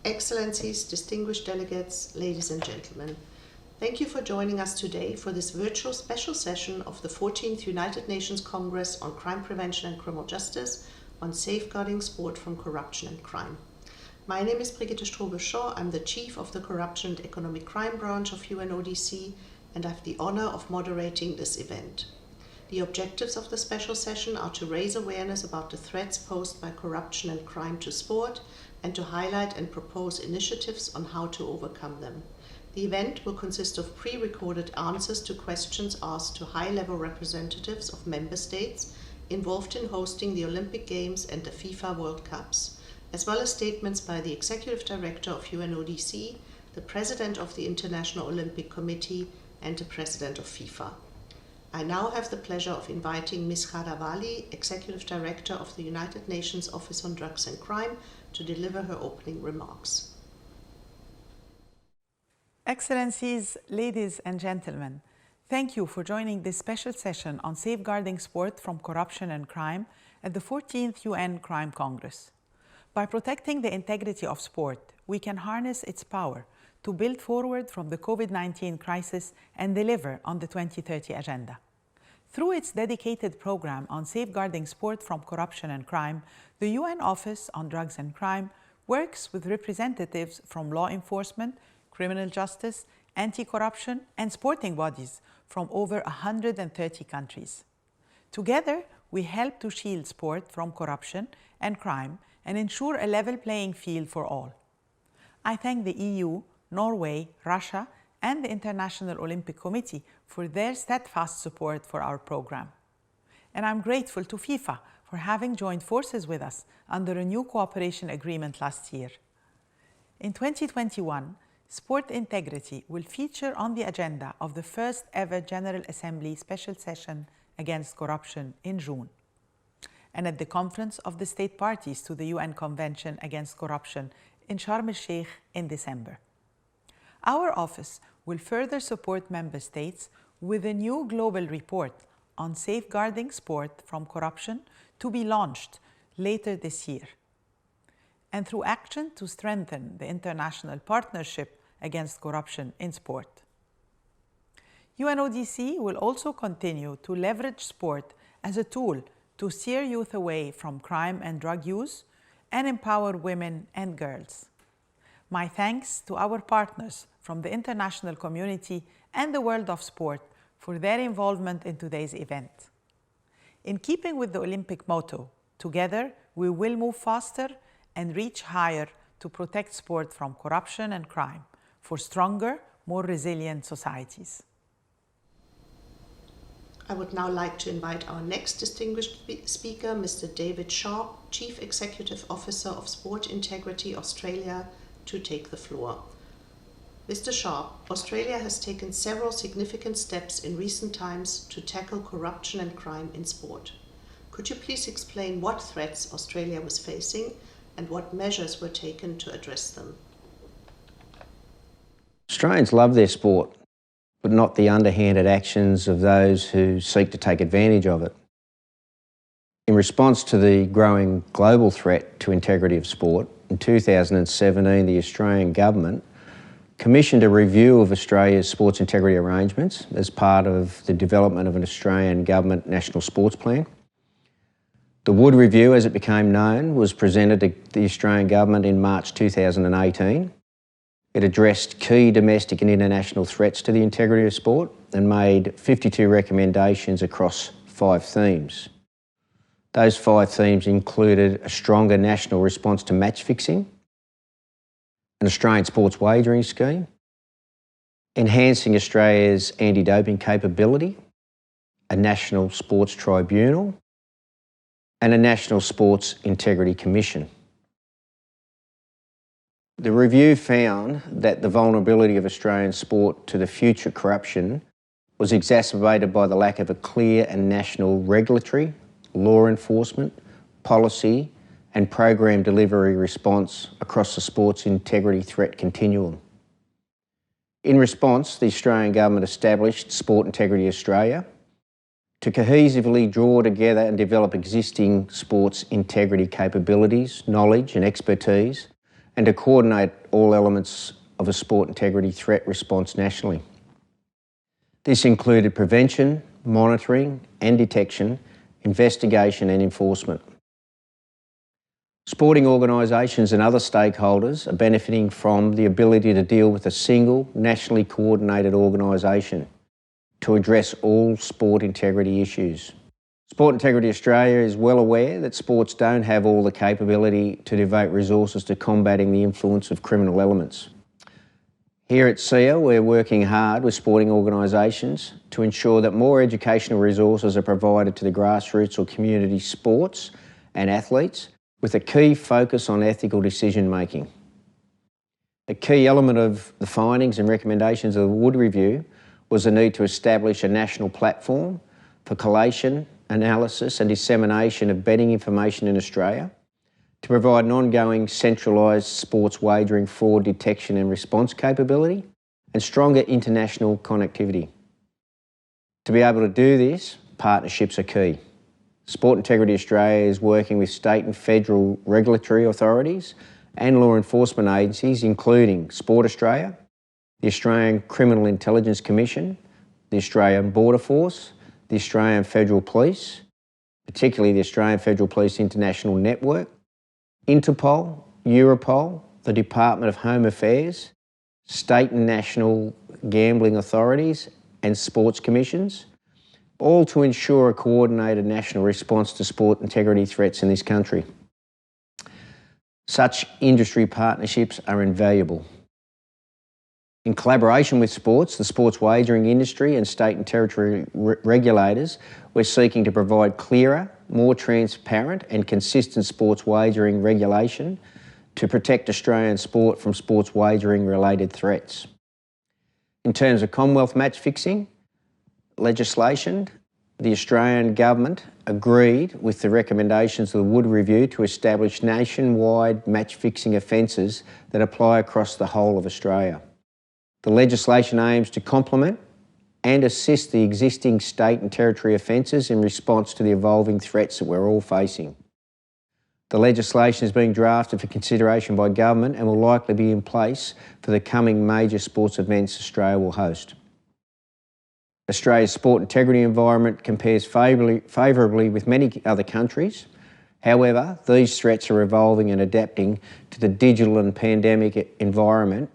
Excellencies, distinguished delegates, ladies and gentlemen, thank you for joining us today for this virtual special session of the 14th United Nations Congress on Crime Prevention and Criminal Justice on Safeguarding Sport from Corruption and Crime. My name is Brigitte Strobel-Shaw. I'm the Chief of the Corruption and Economic Crime Branch of UNODC, and I have the honor of moderating this event. The objectives of the special session are to raise awareness about the threats posed by corruption and crime to sport and to highlight and propose initiatives on how to overcome them. The event will consist of pre-recorded answers to questions asked to high-level representatives of member states involved in hosting the Olympic Games and the FIFA World Cups, as well as statements by the Executive Director of UNODC, the President of the International Olympic Committee, and the President of FIFA. I now have the pleasure of inviting Ms. Ghada Waly, Executive Director of the United Nations Office on Drugs and Crime, to deliver her opening remarks. Excellencies, ladies and gentlemen, thank you for joining this special session on safeguarding sport from corruption and crime at the 14th UN Crime Congress. By protecting the integrity of sport, we can harness its power to build forward from the COVID-19 crisis and deliver on the 2030 Agenda. Through its dedicated program on safeguarding sport from corruption and crime, the UN Office on Drugs and Crime works with representatives from law enforcement, criminal justice, anti-corruption, and sporting bodies from over 130 countries. Together, we help to shield sport from corruption and crime and ensure a level playing field for all. I thank the EU, Norway, Russia, and the International Olympic Committee for their steadfast support for our program. And I'm grateful to FIFA for having joined forces with us under a new cooperation agreement last year. In 2021, sport integrity will feature on the agenda of the first ever General Assembly special session against corruption in June, and at the conference of the state parties to the UN Convention Against Corruption in Sharm el-Sheikh in December. Our office will further support member states with a new global report on safeguarding sport from corruption to be launched later this year, and through action to strengthen the international partnership against corruption in sport. UNODC will also continue to leverage sport as a tool to steer youth away from crime and drug use and empower women and girls. My thanks to our partners from the international community and the world of sport for their involvement in today's event. In keeping with the Olympic motto, together we will move faster and reach higher to protect sport from corruption and crime for stronger, more resilient societies. I would now like to invite our next distinguished speaker, Mr. David Sharp, Chief Executive Officer of Sport Integrity Australia, to take the floor. Mr. Sharp, Australia has taken several significant steps in recent times to tackle corruption and crime in sport. Could you please explain what threats Australia was facing and what measures were taken to address them? Australians love their sport, but not the underhanded actions of those who seek to take advantage of it. In response to the growing global threat to integrity of sport, in 2017 the Australian Government commissioned a review of Australia's sports integrity arrangements as part of the development of an Australian Government National Sports Plan. The Wood Review, as it became known, was presented to the Australian Government in March 2018. It addressed key domestic and international threats to the integrity of sport and made 52 recommendations across 5 themes. Those 5 themes included a stronger national response to match fixing, an Australian sports wagering scheme, enhancing Australia's anti-doping capability, a national sports tribunal, and a national sports integrity commission. The review found that the vulnerability of Australian sport to the future corruption was exacerbated by the lack of a clear and national regulatory, law enforcement, policy and program delivery response across the sports integrity threat continuum. In response, the Australian Government established Sport Integrity Australia to cohesively draw together and develop existing sports integrity capabilities, knowledge and expertise and to coordinate all elements of a sport integrity threat response nationally. This included prevention, monitoring and detection, investigation and enforcement. Sporting organisations and other stakeholders are benefiting from the ability to deal with a single, nationally coordinated organisation to address all sport integrity issues. Sport Integrity Australia is well aware that sports don't have all the capability to devote resources to combating the influence of criminal elements. Here at SIA, we're working hard with sporting organisations to ensure that more educational resources are provided to the grassroots or community sports and athletes, with a key focus on ethical decision making. A key element of the findings and recommendations of the Wood Review was the need to establish a national platform for collation, analysis and dissemination of betting information in Australia, to provide an ongoing centralised sports wagering fraud detection and response capability, and stronger international connectivity. To be able to do this, partnerships are key. Sport Integrity Australia is working with state and federal regulatory authorities and law enforcement agencies, including Sport Australia, the Australian Criminal Intelligence Commission, the Australian Border Force, the Australian Federal Police, particularly the Australian Federal Police International Network, Interpol, Europol, the Department of Home Affairs, state and national gambling authorities and sports commissions, all to ensure a coordinated national response to sport integrity threats in this country. Such industry partnerships are invaluable. In collaboration with sports, the sports wagering industry and state and territory regulators, we're seeking to provide clearer, more transparent and consistent sports wagering regulation to protect Australian sport from sports wagering related threats. In terms of Commonwealth match fixing legislation, the Australian Government agreed with the recommendations of the Wood Review to establish nationwide match fixing offences that apply across the whole of Australia. The legislation aims to complement and assist the existing state and territory offences in response to the evolving threats that we're all facing. The legislation is being drafted for consideration by government and will likely be in place for the coming major sports events Australia will host. Australia's sport integrity environment compares favourably with many other countries. However, these threats are evolving and adapting to the digital and pandemic environment,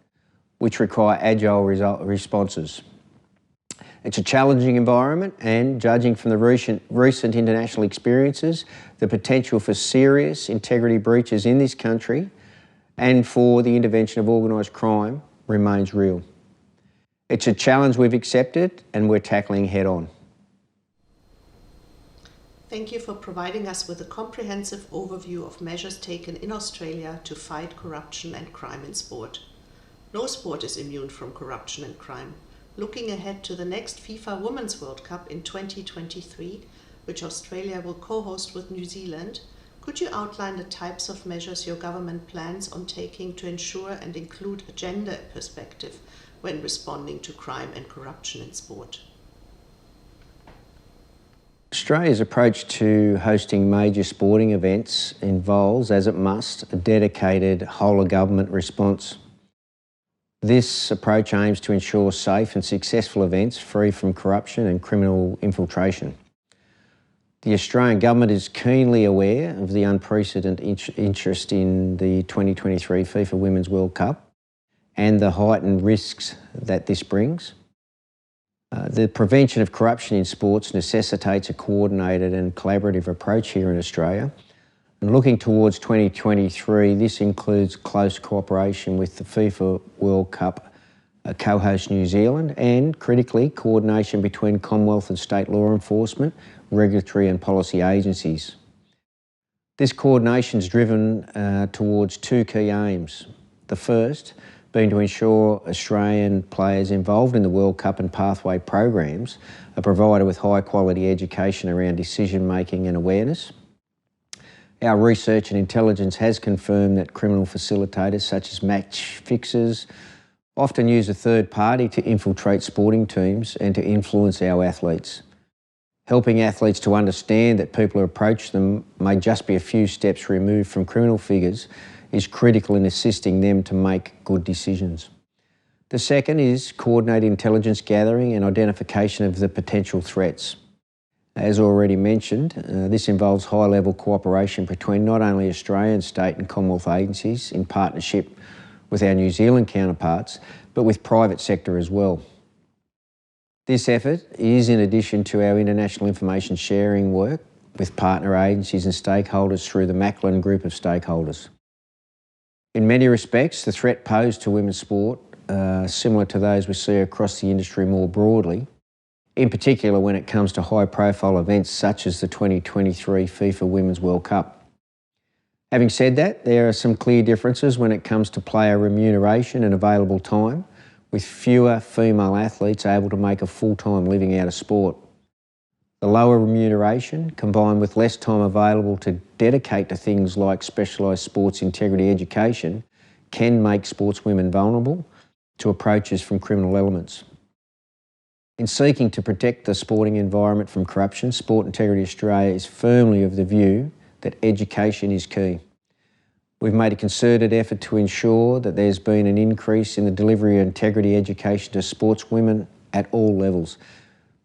which require agile responses. It's a challenging environment and, judging from the recent international experiences, the potential for serious integrity breaches in this country and for the intervention of organised crime remains real. It's a challenge we've accepted and we're tackling head on. Thank you for providing us with a comprehensive overview of measures taken in Australia to fight corruption and crime in sport. No sport is immune from corruption and crime. Looking ahead to the next FIFA Women's World Cup in 2023, which Australia will co-host with New Zealand, could you outline the types of measures your government plans on taking to ensure and include a gender perspective when responding to crime and corruption in sport? Australia's approach to hosting major sporting events involves, as it must, a dedicated whole-of-government response. This approach aims to ensure safe and successful events free from corruption and criminal infiltration. The Australian Government is keenly aware of the unprecedented interest in the 2023 FIFA Women's World Cup and the heightened risks that this brings. The prevention of corruption in sports necessitates a coordinated and collaborative approach here in Australia. And looking towards 2023, this includes close cooperation with the FIFA World Cup co-host New Zealand and, critically, coordination between Commonwealth and state law enforcement, regulatory and policy agencies. This coordination is driven towards two key aims. The first being to ensure Australian players involved in the World Cup and pathway programs are provided with high quality education around decision making and awareness. Our research and intelligence has confirmed that criminal facilitators such as match fixers often use a third party to infiltrate sporting teams and to influence our athletes. Helping athletes to understand that people who approach them may just be a few steps removed from criminal figures is critical in assisting them to make good decisions. The second is coordinated intelligence gathering and identification of the potential threats. As already mentioned, this involves high-level cooperation between not only Australian, state and Commonwealth agencies in partnership with our New Zealand counterparts, but with private sector as well. This effort is in addition to our international information sharing work with partner agencies and stakeholders through the Macklin Group of Stakeholders. In many respects, the threat posed to women's sport are similar to those we see across the industry more broadly, in particular when it comes to high-profile events such as the 2023 FIFA Women's World Cup. Having said that, there are some clear differences when it comes to player remuneration and available time, with fewer female athletes able to make a full-time living out of sport. The lower remuneration, combined with less time available to dedicate to things like specialised sports integrity education, can make sportswomen vulnerable to approaches from criminal elements. In seeking to protect the sporting environment from corruption, Sport Integrity Australia is firmly of the view that education is key. We've made a concerted effort to ensure that there's been an increase in the delivery of integrity education to sportswomen at all levels.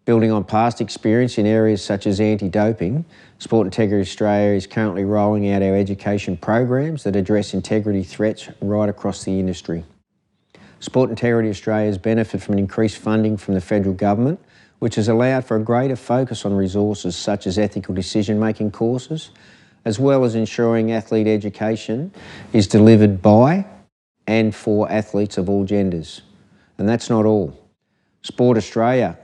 Building on past experience in areas such as anti-doping, Sport Integrity Australia is currently rolling out our education programs that address integrity threats right across the industry. Sport Integrity Australia has benefited from an increased funding from the federal government, which has allowed for a greater focus on resources such as ethical decision-making courses, as well as ensuring athlete education is delivered by and for athletes of all genders. And that's not all. Sport Australia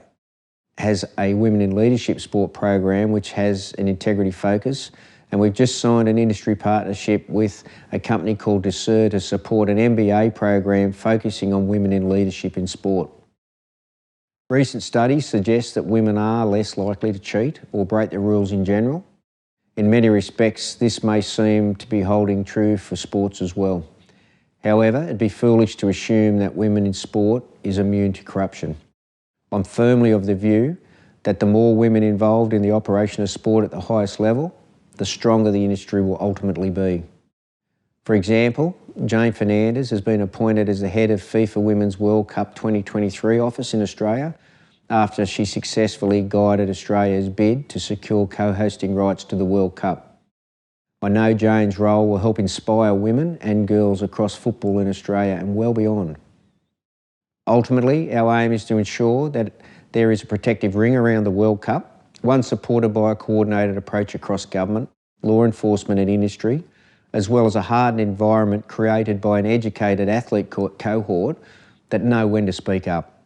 has a Women in Leadership Sport program which has an integrity focus, and we've just signed an industry partnership with a company called Desur to support an MBA program focusing on women in leadership in sport. Recent studies suggest that women are less likely to cheat or break the rules in general. In many respects, this may seem to be holding true for sports as well. However, it'd be foolish to assume that women in sport is immune to corruption. I'm firmly of the view that the more women involved in the operation of sport at the highest level, the stronger the industry will ultimately be. For example, Jane Fernandez has been appointed as the head of FIFA Women's World Cup 2023 office in Australia after she successfully guided Australia's bid to secure co-hosting rights to the World Cup. I know Jane's role will help inspire women and girls across football in Australia and well beyond. Ultimately, our aim is to ensure that there is a protective ring around the World Cup, one supported by a coordinated approach across government, law enforcement and industry, as well as a hardened environment created by an educated athlete cohort that know when to speak up.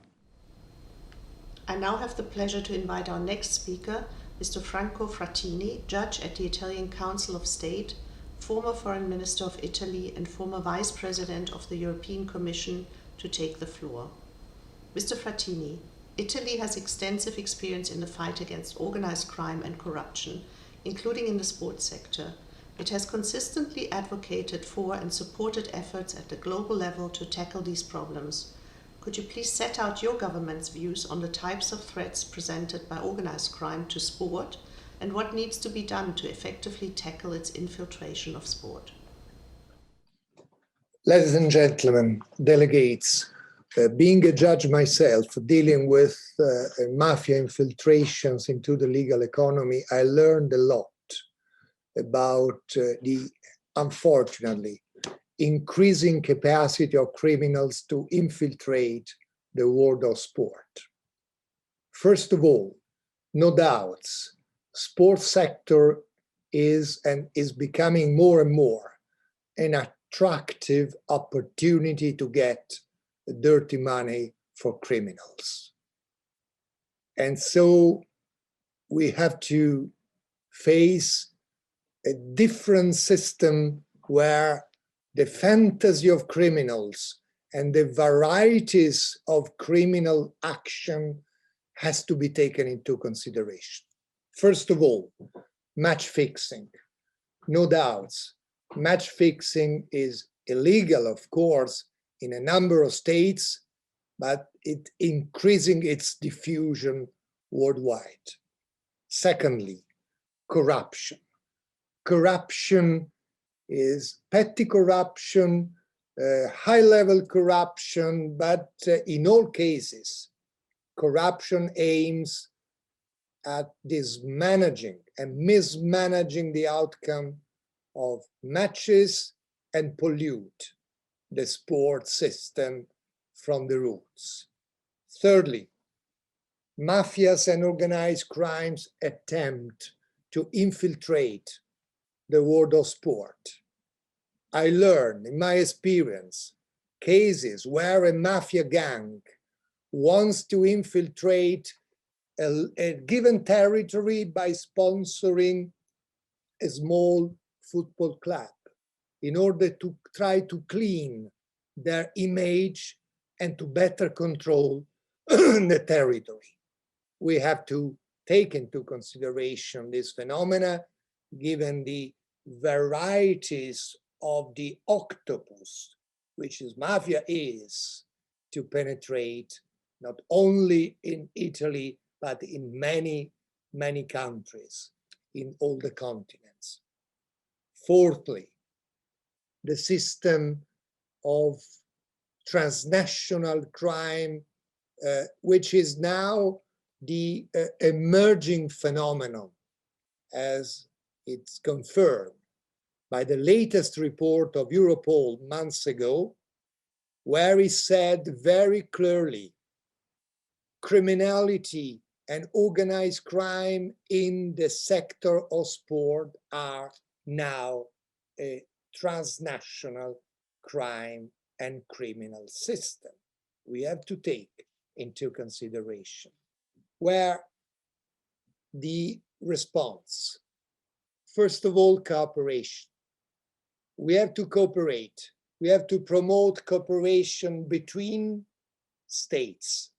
I now have the pleasure to invite our next speaker, Mr. Franco Frattini, Judge at the Italian Council of State, former Foreign Minister of Italy and former Vice President of the European Commission, to take the floor. Mr. Frattini, Italy has extensive experience in the fight against organized crime and corruption, including in the sports sector. It has consistently advocated for and supported efforts at the global level to tackle these problems. Could you please set out your government's views on the types of threats presented by organized crime to sport and what needs to be done to effectively tackle its infiltration of sport? Ladies and gentlemen, delegates, being a judge myself, dealing with mafia infiltrations into the legal economy, I learned a lot about the, unfortunately, increasing capacity of criminals to infiltrate the world of sport. First of all, no doubts, sports sector is and is becoming more and more an attractive opportunity to get dirty money for criminals. And so we have to face a different system where the fantasy of criminals and the varieties of criminal action has to be taken into consideration. First of all, match fixing. No doubts, match fixing is illegal, of course, in a number of states, but it increasing its diffusion worldwide. Secondly, corruption. Corruption is petty corruption, high-level corruption, but in all cases, corruption aims at mismanaging the outcome of matches and pollute the sport system from the roots. Thirdly, mafias and organized crimes attempt to infiltrate the world of sport. I learned in my experience cases where a mafia gang wants to infiltrate a given territory by sponsoring a small football club in order to try to clean their image and to better control the territory. We have to take into consideration this phenomena given the varieties of the octopus, which is mafia is, to penetrate not only in Italy, but in many, many countries, in all the continents. Fourthly, the system of transnational crime, which is now the emerging phenomenon, as it's confirmed by the latest report of Europol months ago, where he said very clearly, criminality and organized crime in the sector of sport are now a transnational crime and criminal system. We have to take into consideration where the response. First of all, cooperation. We have to cooperate. We have to promote cooperation between states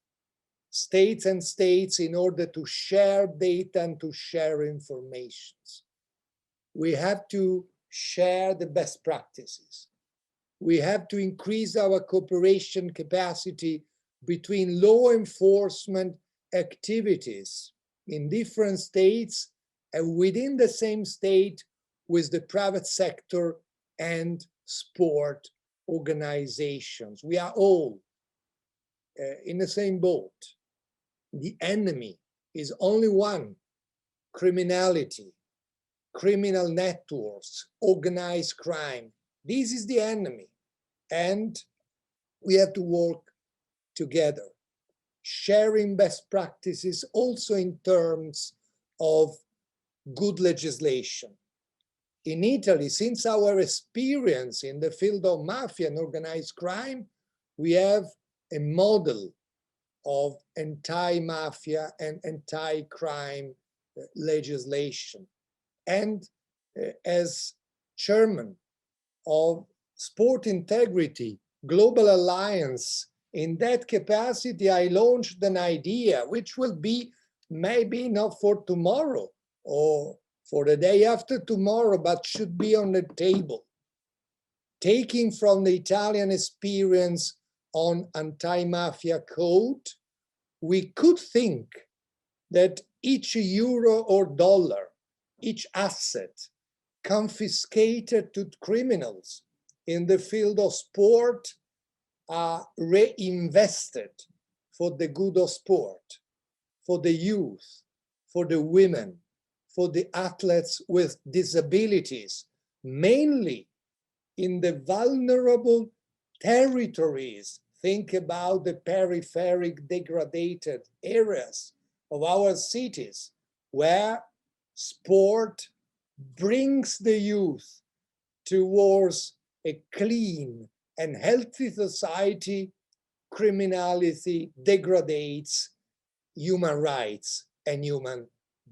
and states in order to share data and to share information. We have to share the best practices. We have to increase our cooperation capacity between law enforcement activities in different states and within the same state with the private sector and sport organizations. We are all in the same boat. The enemy is only one: criminality, criminal networks, organized crime. This is the enemy. And we have to work together, sharing best practices also in terms of good legislation. In Italy, since our experience in the field of mafia and organized crime, we have a model of anti-mafia and anti-crime legislation. And as chairman of Sport Integrity Global Alliance, in that capacity, I launched an idea which will be maybe not for tomorrow or for the day after tomorrow, but should be on the table. Taking from the Italian experience on anti-mafia code, we could think that each euro or dollar, each asset confiscated to criminals in the field of sport are reinvested for the good of sport, for the youth, for the women, for the athletes with disabilities, mainly in the vulnerable territories. Think about the peripheric degraded areas of our cities where sport brings the youth towards a clean and healthy society. Criminality degrades human rights and human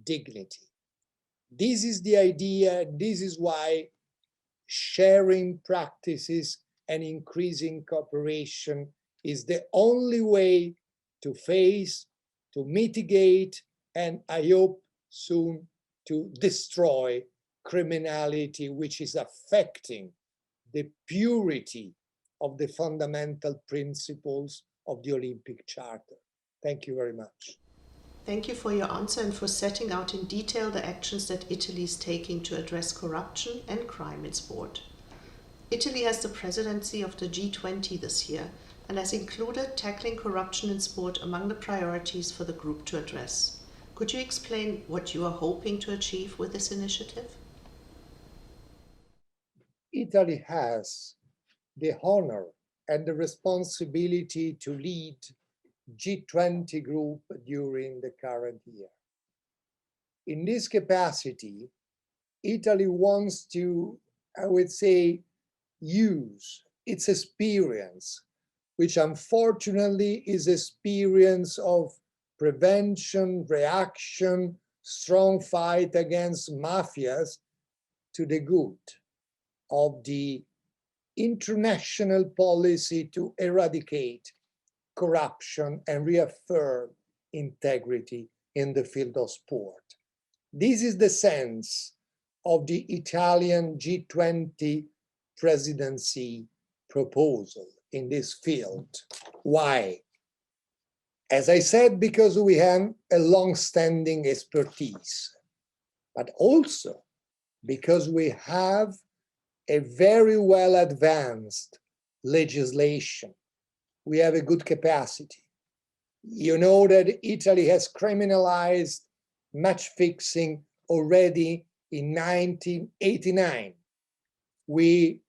dignity. This is the idea. This is why sharing practices and increasing cooperation is the only way to face, to mitigate, and I hope soon to destroy criminality, which is affecting the purity of the fundamental principles of the Olympic Charter. Thank you very much. Thank you for your answer and for setting out in detail the actions that Italy is taking to address corruption and crime in sport. Italy has the presidency of the G20 this year and has included tackling corruption in sport among the priorities for the group to address. Could you explain what you are hoping to achieve with this initiative? Italy has the honor and the responsibility to lead G20 group during the current year. In this capacity, Italy wants to, I would say, use its experience, which unfortunately is experience of prevention, reaction, strong fight against mafias, to the good of the international policy to eradicate corruption and reaffirm integrity in the field of sport. This is the sense of the Italian G20 presidency proposal in this field. Why? As I said, because we have a long-standing expertise, but also because we have a very well advanced legislation. We have a good capacity. You know that Italy has criminalized match fixing already in 1989. We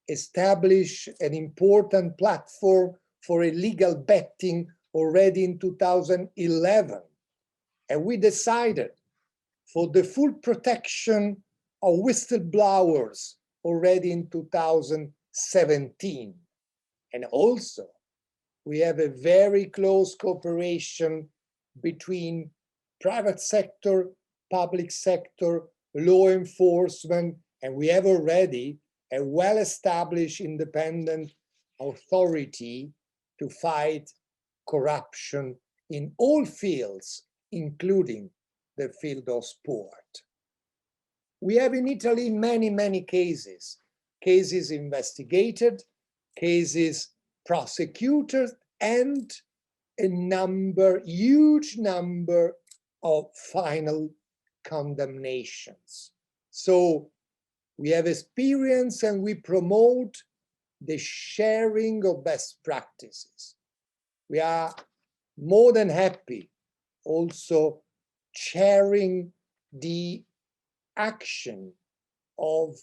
established an important platform for illegal betting already in 2011. And we decided for the full protection of whistleblowers already in 2017. And also, we have a very close cooperation between private sector, public sector, law enforcement, and we have already a well-established independent authority to fight corruption in all fields, including the field of sport. We have in Italy many cases investigated, cases prosecuted, and a huge number of final condemnations. So we have experience and we promote the sharing of best practices. We are more than happy also sharing the action of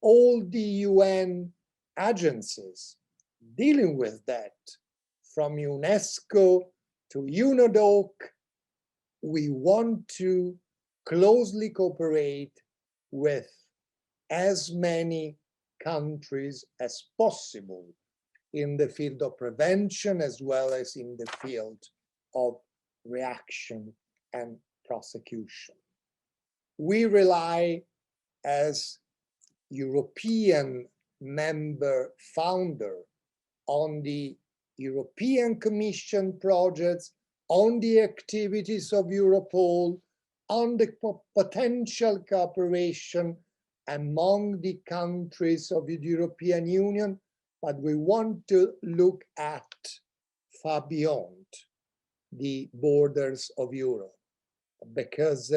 all the UN agencies dealing with that, from UNESCO to UNODC. We want to closely cooperate with as many countries as possible in the field of prevention as well as in the field of reaction and prosecution. We rely as European member founder on the European Commission projects, on the activities of Europol, on the potential cooperation among the countries of the European Union, but we want to look at far beyond the borders of Europe, because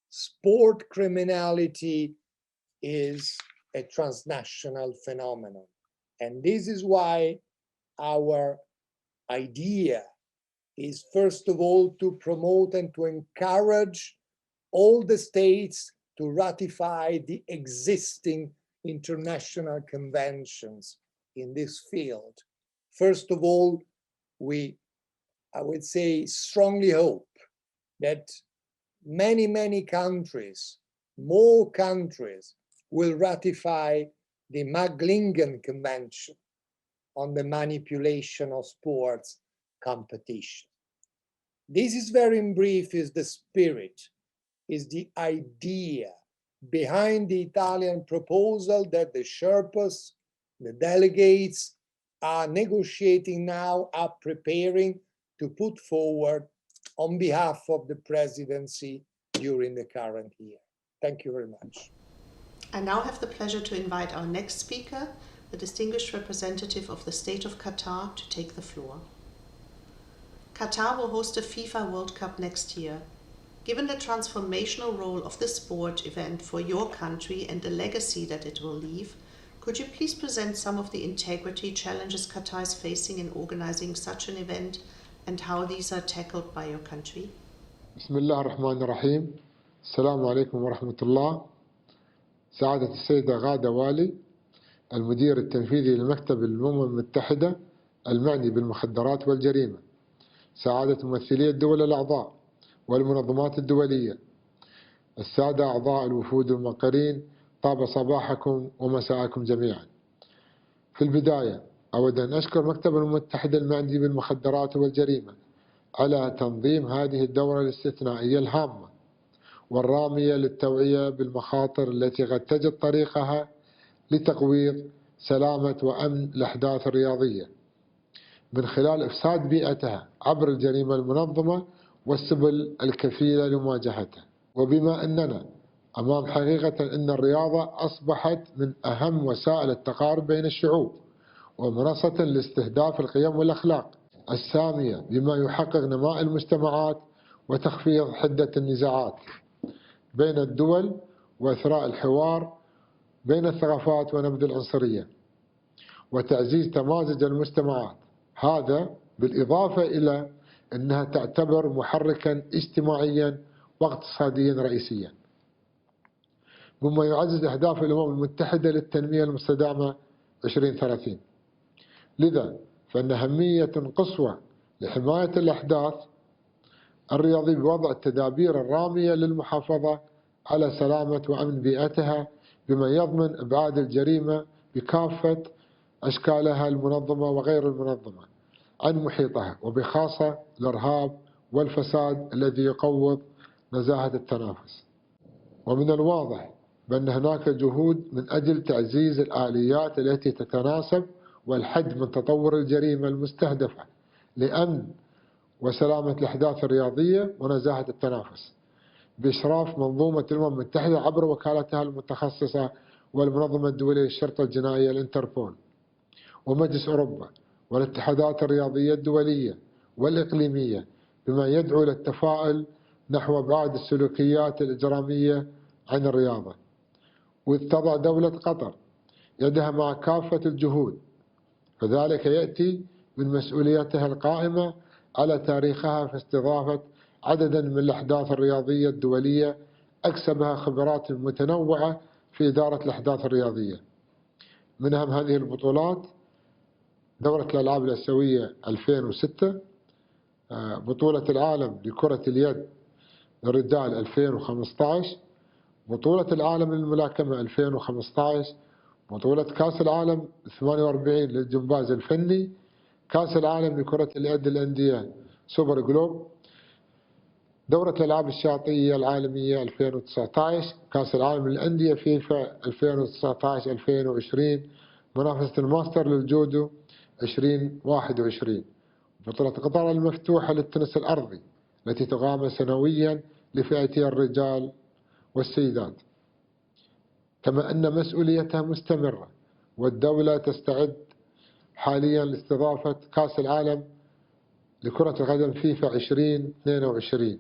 sport criminality is a transnational phenomenon. And this is why our idea is, first of all, to promote and to encourage all the states to ratify the existing international conventions in this field. First of all, I would say, strongly hope that many countries, more countries, will ratify the Magglingen Convention on the manipulation of sports competition. This is very in brief, is the spirit, is the idea behind the Italian proposal that the Sherpas, the delegates, are negotiating now, are preparing to put forward on behalf of the presidency during the current year. Thank you very much. I now have the pleasure to invite our next speaker, the distinguished representative of the State of Qatar, to take the floor. Qatar will host a FIFA World Cup next year. Given the transformational role of this sport event for your country and the legacy that it will leave, Could you please present some of the integrity challenges Qatar is facing in organizing such an event and how these are tackled by your country? بسم الله الرحمن الرحيم. السلام عليكم ورحمة الله. سعادة السيدة غادة والي المدير التنفيذي لمكتب الأمم المتحدة المعني بالمخدرات والجريمة، سعادة ممثلي الدول الأعضاء والمنظمات الدولية، السادة أعضاء الوفود المقرين، طاب صباحكم ومساءكم جميعا. في البداية أود أن أشكر مكتب الأمم المتحدة المعني بالمخدرات والجريمة على تنظيم هذه الدورة الاستثنائية الهامة والرامية للتوعية بالمخاطر التي قد تجد طريقها لتقويض سلامة وأمن الأحداث الرياضية من خلال إفساد بيئتها عبر الجريمة المنظمة والسبل الكفيلة لمواجهتها. وبما أننا أمام حقيقة أن الرياضة أصبحت من أهم وسائل التقارب بين الشعوب ومنصة لاستهداف القيم والأخلاق السامية بما يحقق نماء المجتمعات وتخفيض حدة النزاعات بين الدول وإثراء الحوار بين الثقافات ونبذ العنصرية وتعزيز تمازج المجتمعات، هذا بالإضافة إلى أنها تعتبر محركا اجتماعيا واقتصاديا رئيسيا مما يعزز أهداف الأمم المتحدة للتنمية المستدامة 2030. لذا فإن أهمية قصوى لحماية الأحداث الرياضية بوضع التدابير الرامية للمحافظة على سلامة وأمن بيئتها بما يضمن إبعاد الجريمة بكافة أشكالها المنظمة وغير المنظمة عن محيطها، وبخاصة الإرهاب والفساد الذي يقوض نزاهة التنافس. ومن الواضح بأن هناك جهود من أجل تعزيز الآليات التي تتناسب والحد من تطور الجريمة المستهدفة لأمن وسلامة الأحداث الرياضية ونزاهة التنافس بإشراف منظومة الأمم المتحدة عبر وكالتها المتخصصة والمنظمة الدولية للشرطة الجنائية الانتربول ومجلس أوروبا والاتحادات الرياضية الدولية والإقليمية بما يدعو للتفاؤل نحو إبعاد السلوكيات الإجرامية عن الرياضة. وإذ تضع دولة قطر يدها مع كافة الجهود فذلك يأتي من مسؤوليتها القائمة على تاريخها في استضافة عددا من الأحداث الرياضية الدولية أكسبها خبرات متنوعة في إدارة الأحداث الرياضية. من أهم هذه البطولات دورة الألعاب الآسيوية 2006، بطولة العالم لكرة اليد للرجال 2015، بطولة العالم للملاكمة 2015، بطولة كأس العالم 48 للجمباز الفني، كأس العالم لكرة اليد الأندية سوبر جلوب، دورة الألعاب الشاطئية العالمية 2019، كأس العالم للأندية فيفا 2019-2020، منافسة الماستر للجودو 2021، بطولة قطر المفتوحة للتنس الأرضي التي تقام سنويا لفئتي الرجال والسيدات. كما أن مسؤوليتها مستمرة والدولة تستعد حاليا لاستضافة كأس العالم لكرة القدم فيفا 2022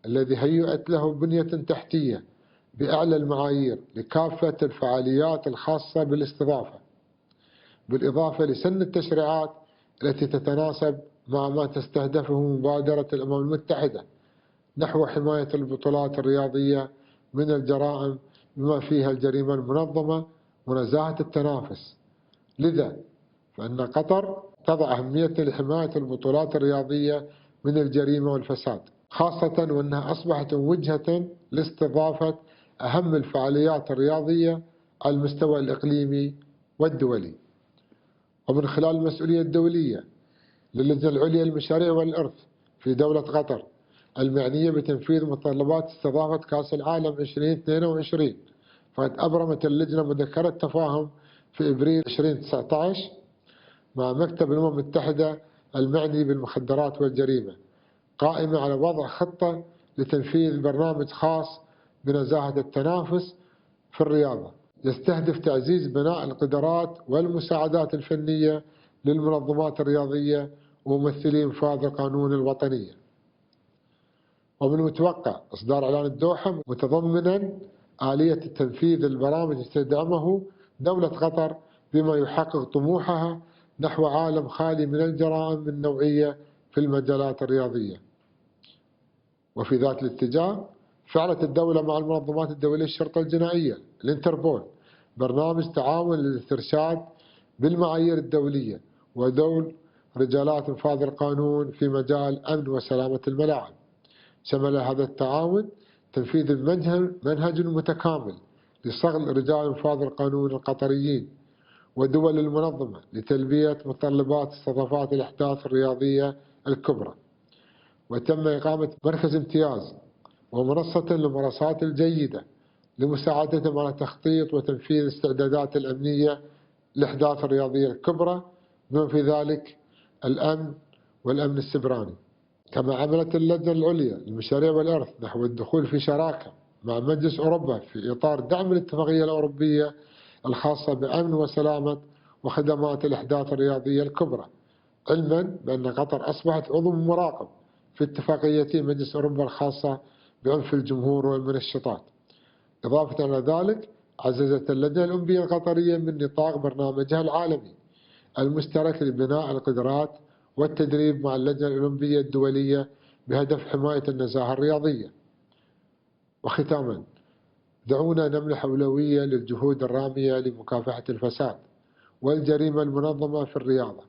الذي هيئت له بنية تحتية بأعلى المعايير لكافة الفعاليات الخاصة بالاستضافة، بالإضافة لسن التشريعات التي تتناسب مع ما تستهدفه مبادرة الأمم المتحدة نحو حماية البطولات الرياضية من الجرائم بما فيها الجريمة المنظمة ونزاهة التنافس. لذا فإن قطر تضع أهمية لحماية البطولات الرياضية من الجريمة والفساد، خاصة وأنها أصبحت وجهة لاستضافة أهم الفعاليات الرياضية على المستوى الإقليمي والدولي. ومن خلال المسؤولية الدولية للجنة العليا للمشاريع والإرث في دولة قطر المعنية بتنفيذ متطلبات استضافة كأس العالم 2022، فقد أبرمت اللجنة مذكرة تفاهم في إبريل 2019 مع مكتب الأمم المتحدة المعني بالمخدرات والجريمة قائمة على وضع خطة لتنفيذ برنامج خاص بنزاهة التنافس في الرياضة يستهدف تعزيز بناء القدرات والمساعدات الفنية للمنظمات الرياضية وممثلي إنفاذ القانون الوطنية. ومن المتوقع إصدار إعلان الدوحة متضمنا آلية تنفيذ البرامج التي تدعمه دولة قطر بما يحقق طموحها نحو عالم خالي من الجرائم النوعية في المجالات الرياضية. وفي ذات الاتجاه فعلت الدولة مع المنظمات الدولية الشرطة الجنائية الانتربول برنامج تعاون للاسترشاد بالمعايير الدولية ودور رجالات انفاذ القانون في مجال أمن وسلامة الملاعب. شمل هذا التعاون تنفيذ منهج متكامل لصقل رجال انفاذ القانون القطريين ودول المنظمة لتلبية متطلبات استضافات الأحداث الرياضية الكبرى. وتم إقامة مركز امتياز ومنصة للممارسات الجيدة لمساعدتهم على تخطيط وتنفيذ الاستعدادات الأمنية للأحداث الرياضية الكبرى بما في ذلك الأمن والأمن السبراني. كما عملت اللجنة العليا للمشاريع والإرث نحو الدخول في شراكة مع مجلس أوروبا في إطار دعم الاتفاقية الأوروبية الخاصة بأمن وسلامة وخدمات الأحداث الرياضية الكبرى، علما بأن قطر أصبحت عضو مراقب في اتفاقية مجلس أوروبا الخاصة بعنف الجمهور والمنشطات. إضافة إلى ذلك عززت اللجنة الأولمبية القطرية من نطاق برنامجها العالمي المشترك لبناء القدرات والتدريب مع اللجنة الأولمبية الدولية بهدف حماية النزاهة الرياضية. وختاما دعونا نمنح أولوية للجهود الرامية لمكافحة الفساد والجريمة المنظمة في الرياضة.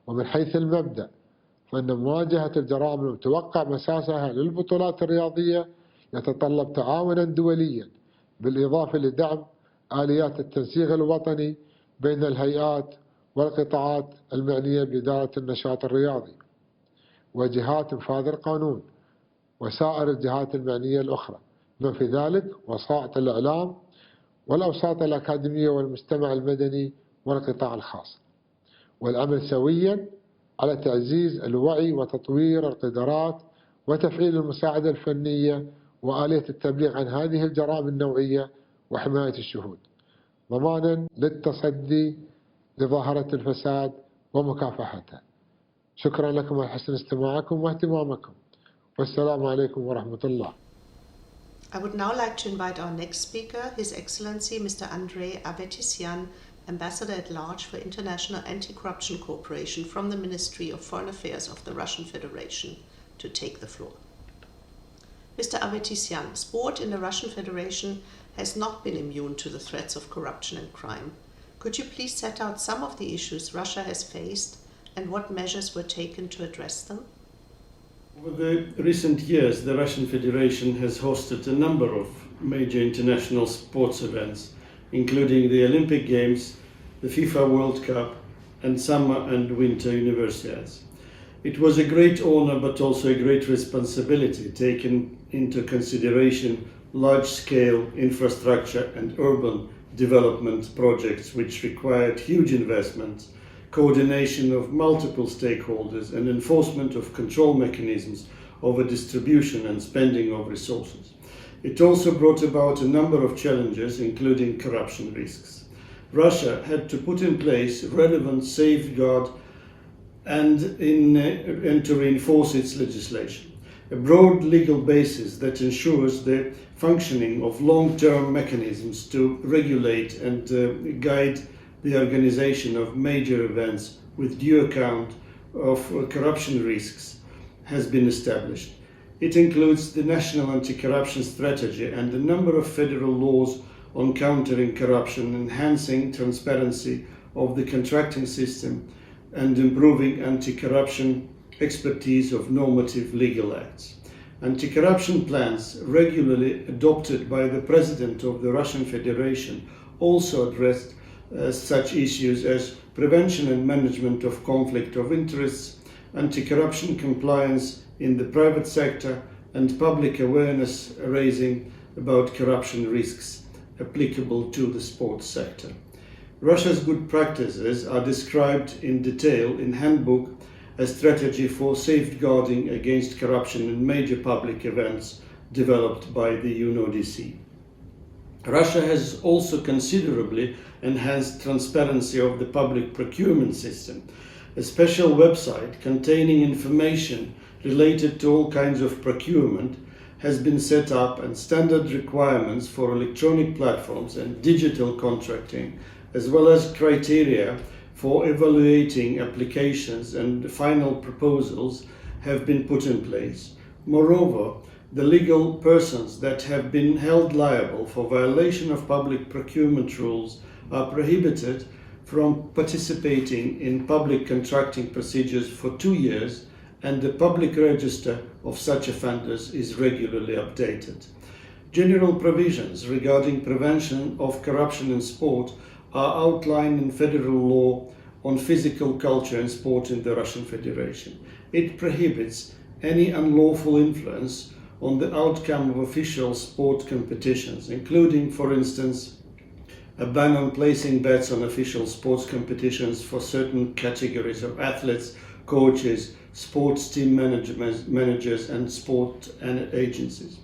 ومن حيث المبدأ فإن مواجهة الجرائم المتوقع مساسها للبطولات الرياضية يتطلب تعاونا دوليا بالإضافة لدعم آليات التنسيق الوطني بين الهيئات والقطاعات المعنية بإدارة النشاط الرياضي وجهات انفاذ القانون وسائر الجهات المعنية الأخرى، بما في ذلك وسائط الإعلام والأوساط الأكاديمية والمجتمع المدني والقطاع الخاص، والعمل سويا على تعزيز الوعي وتطوير القدرات وتفعيل المساعدة الفنية وآلية التبليغ عن هذه الجرائم النوعية وحماية الشهود، ضمانا للتصدي لظاهرة الفساد ومكافحتها. شكرا لكم على حسن استماعكم واهتمامكم، والسلام عليكم ورحمة الله. I would now like to invite our next speaker, His Excellency Mr. Andrei Avetisian, Ambassador at Large for International Anti-Corruption Cooperation from the Ministry of Foreign Affairs of the Russian Federation, to take the floor. Mr. Avetisian, sport in the Russian Federation has not been immune to the threats of corruption and crime. Could you please set out some of the issues Russia has faced and what measures were taken to address them? Over the recent years, the Russian Federation has hosted a number of major international sports events, including the Olympic Games, the FIFA World Cup, and Summer and Winter Universiades. It was a great honor, but also a great responsibility, taking into consideration large-scale infrastructure and urban development projects which required huge investments, coordination of multiple stakeholders, and enforcement of control mechanisms over distribution and spending of resources. It also brought about a number of challenges, including corruption risks. Russia had to put in place relevant safeguard and to reinforce its legislation. A broad legal basis that ensures the functioning of long-term mechanisms to regulate and guide the organization of major events with due account of corruption risks has been established. It includes the National Anti-Corruption Strategy and a number of federal laws on countering corruption, enhancing transparency of the contracting system, and improving anti-corruption expertise of normative legal acts. Anti-corruption plans regularly adopted by the President of the Russian Federation also addressed such issues as prevention and management of conflict of interests, anti-corruption compliance in the private sector, and public awareness raising about corruption risks applicable to the sports sector. Russia's good practices are described in detail in Handbook, a strategy for safeguarding against corruption in major public events developed by the UNODC. Russia has also considerably enhanced transparency of the public procurement system. A special website containing information related to all kinds of procurement has been set up, and standard requirements for electronic platforms and digital contracting as well as criteria for evaluating applications and final proposals have been put in place. Moreover, the legal persons that have been held liable for violation of public procurement rules are prohibited from participating in public contracting procedures for 2 years, and the public register of such offenders is regularly updated. General provisions regarding prevention of corruption in sport are outlined in federal law on physical culture and sport in the Russian Federation. It prohibits any unlawful influence on the outcome of official sport competitions, including, for instance, a ban on placing bets on official sports competitions for certain categories of athletes, coaches, sports team managers, and sport agencies.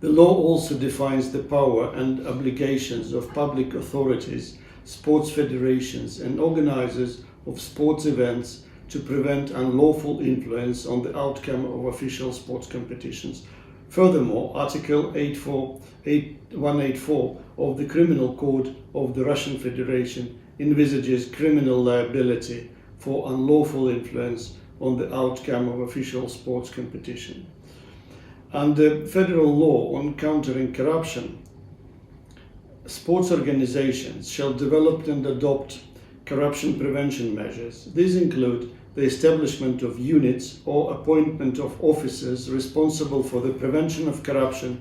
The law also defines the power and obligations of public authorities, sports federations, and organizers of sports events to prevent unlawful influence on the outcome of official sports competitions. Furthermore, Article 184 of the Criminal Code of the Russian Federation envisages criminal liability for unlawful influence on the outcome of official sports competition. Under federal law on countering corruption, sports organizations shall develop and adopt corruption prevention measures. These include the establishment of units or appointment of officers responsible for the prevention of corruption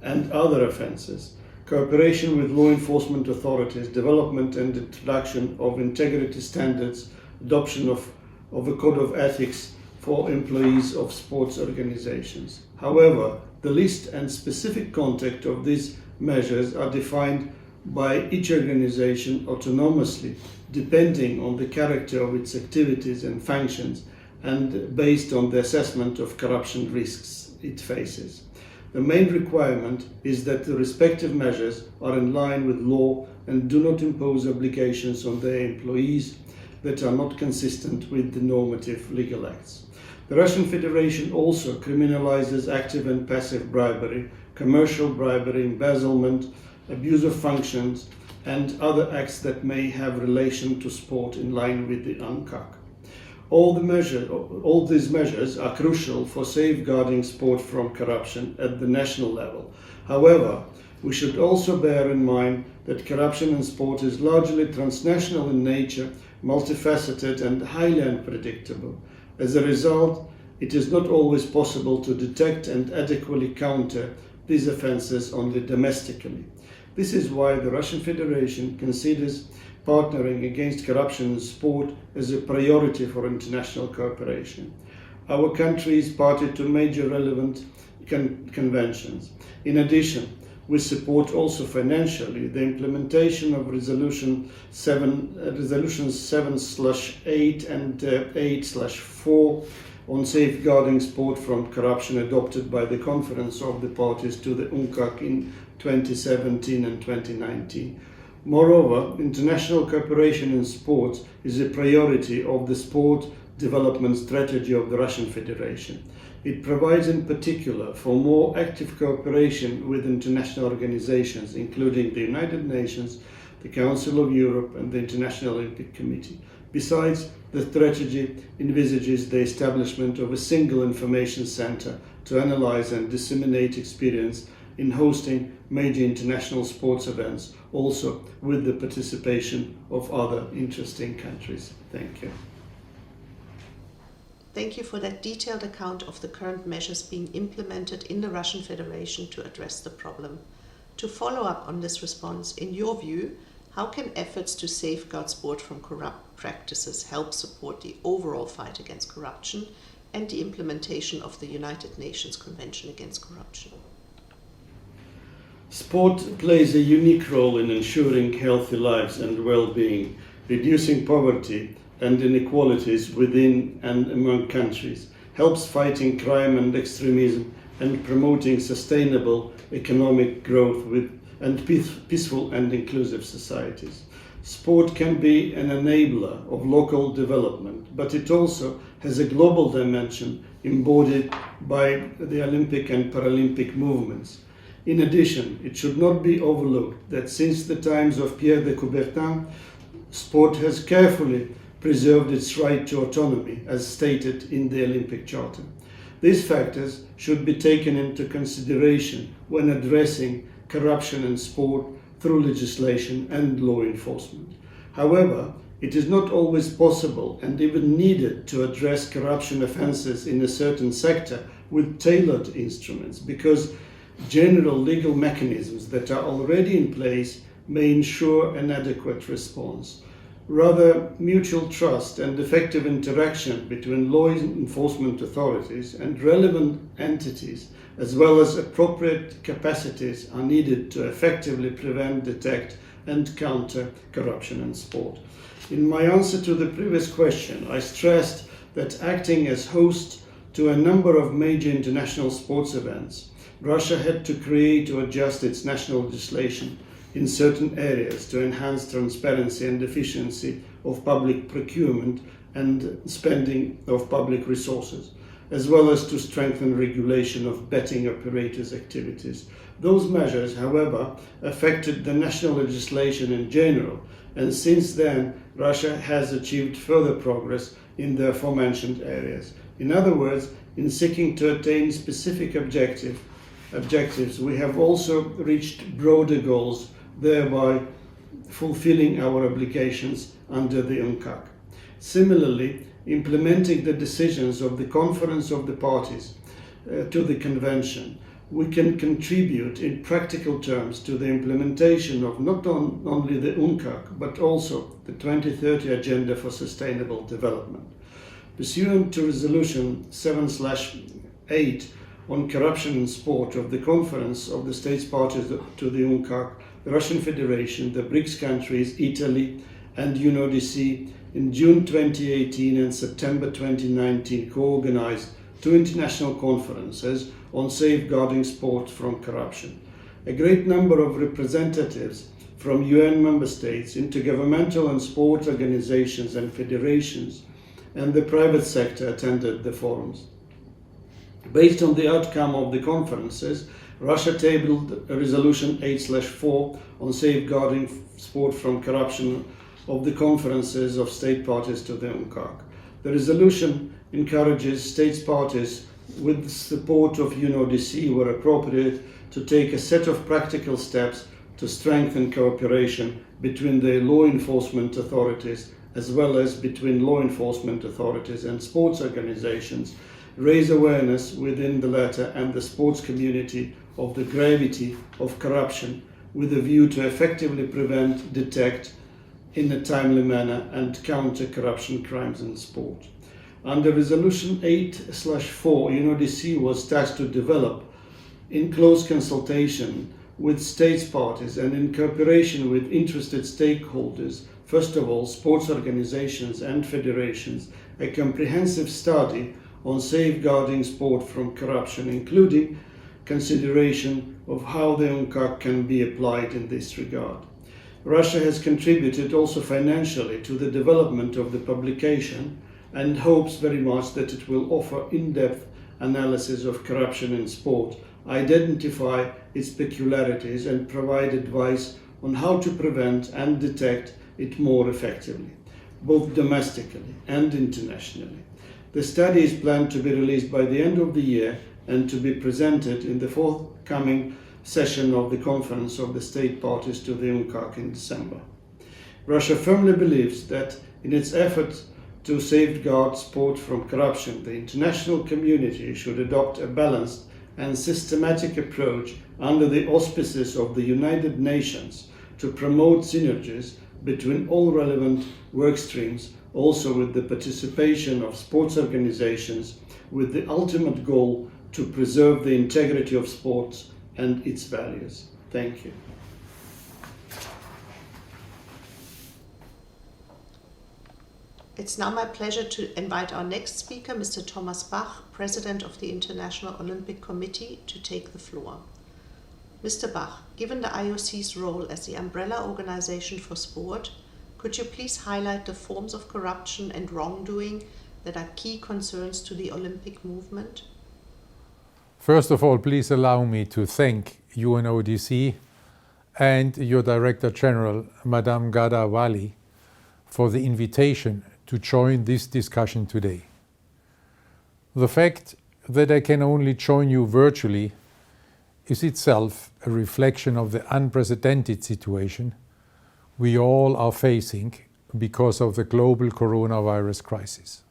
and other offences, cooperation with law enforcement authorities, development and introduction of integrity standards, adoption of a code of ethics for employees of sports organizations. However, the list and specific content of these measures are defined by each organization autonomously, depending on the character of its activities and functions, and based on the assessment of corruption risks it faces. The main requirement is that the respective measures are in line with law and do not impose obligations on their employees that are not consistent with the normative legal acts. The Russian Federation also criminalizes active and passive bribery, commercial bribery, embezzlement, abuse of functions, and other acts that may have relation to sport in line with the UNCAC. All these measures are crucial for safeguarding sport from corruption at the national level. However, we should also bear in mind that corruption in sport is largely transnational in nature, multifaceted, and highly unpredictable. As a result, it is not always possible to detect and adequately counter these offences only domestically. This is why the Russian Federation considers partnering against corruption in sport as a priority for international cooperation. Our country is party to major relevant conventions. In addition, we support also financially the implementation of Resolutions 7/8 and 8/4 on safeguarding sport from corruption, adopted by the Conference of the Parties to the UNCAC in 2017 and 2019. Moreover, international cooperation in sports is a priority of the sport development strategy of the Russian Federation. It provides in particular for more active cooperation with international organizations, including the United Nations, the Council of Europe, and the International Olympic Committee. Besides, the strategy envisages the establishment of a single information center to analyze and disseminate experience in hosting major international sports events, also with the participation of other interesting countries. Thank you. Thank you for that detailed account of the current measures being implemented in the Russian Federation to address the problem. To follow up on this response, in your view, how can efforts to safeguard sport from corrupt practices help support the overall fight against corruption and the implementation of the United Nations Convention Against Corruption? Sport plays a unique role in ensuring healthy lives and well-being, reducing poverty and inequalities within and among countries, helps fighting crime and extremism, and promoting sustainable economic growth and peaceful and inclusive societies. Sport can be an enabler of local development, but it also has a global dimension embodied by the Olympic and Paralympic movements. In addition, it should not be overlooked that since the times of Pierre de Coubertin, sport has carefully preserved its right to autonomy as stated in the Olympic Charter. These factors should be taken into consideration when addressing corruption in sport through legislation and law enforcement. However, it is not always possible and even needed to address corruption offences in a certain sector with tailored instruments, because general legal mechanisms that are already in place may ensure an adequate response. Rather, mutual trust and effective interaction between law enforcement authorities and relevant entities, as well as appropriate capacities, are needed to effectively prevent, detect, and counter corruption in sport. In my answer to the previous question, I stressed that acting as host to a number of major international sports events, Russia had to create or adjust its national legislation in certain areas to enhance transparency and efficiency of public procurement and spending of public resources, as well as to strengthen regulation of betting operators' activities. Those measures, however, affected the national legislation in general, and since then Russia has achieved further progress in the aforementioned areas. In other words, in seeking to attain specific objectives, we have also reached broader goals, thereby fulfilling our obligations under the UNCAC. Similarly, implementing the decisions of the Conference of the Parties to the Convention, we can contribute in practical terms to the implementation of not only the UNCAC, but also the 2030 Agenda for Sustainable Development. Pursuant to Resolution 7/8 on corruption in sport of the Conference of the States Parties to the UNCAC, the Russian Federation, the BRICS countries, Italy, and UNODC in June 2018 and September 2019 co-organized 2 international conferences on safeguarding sport from corruption. A great number of representatives from UN member states, intergovernmental and sport organizations and federations, and the private sector attended the forums. Based on the outcome of the conferences, Russia tabled a Resolution 8/4 on safeguarding sport from corruption of the conferences of state parties to the UNCAC. The resolution encourages states parties, with the support of UNODC where appropriate, to take a set of practical steps to strengthen cooperation between the law enforcement authorities, as well as between law enforcement authorities and sports organizations, raise awareness within the latter and the sports community of the gravity of corruption, with a view to effectively prevent, detect in a timely manner, and counter corruption crimes in sport. Under Resolution 8/4, UNODC was tasked to develop, in close consultation with states parties and in cooperation with interested stakeholders, first of all sports organizations and federations, a comprehensive study on safeguarding sport from corruption, including consideration of how the UNCAC can be applied in this regard. Russia has contributed also financially to the development of the publication and hopes very much that it will offer in-depth analysis of corruption in sport, identify its peculiarities, and provide advice on how to prevent and detect it more effectively, both domestically and internationally. The study is planned to be released by the end of the year and to be presented in the forthcoming session of the Conference of the State Parties to the UNCAC in December. Russia firmly believes that in its efforts to safeguard sport from corruption, the international community should adopt a balanced and systematic approach under the auspices of the United Nations to promote synergies between all relevant work streams, also with the participation of sports organizations, with the ultimate goal to preserve the integrity of sports and its values. Thank you. It's now my pleasure to invite our next speaker, Mr. Thomas Bach, President of the International Olympic Committee, to take the floor. Mr. Bach, given the IOC's role as the umbrella organization for sport, could you please highlight the forms of corruption and wrongdoing that are key concerns to the Olympic movement? First of all, please allow me to thank UNODC, and your Director General, Madame Ghada Wali, for the invitation to join this discussion today. The fact that I can only join you virtually is itself a reflection of the unprecedented situation we all are facing because of the global coronavirus crisis.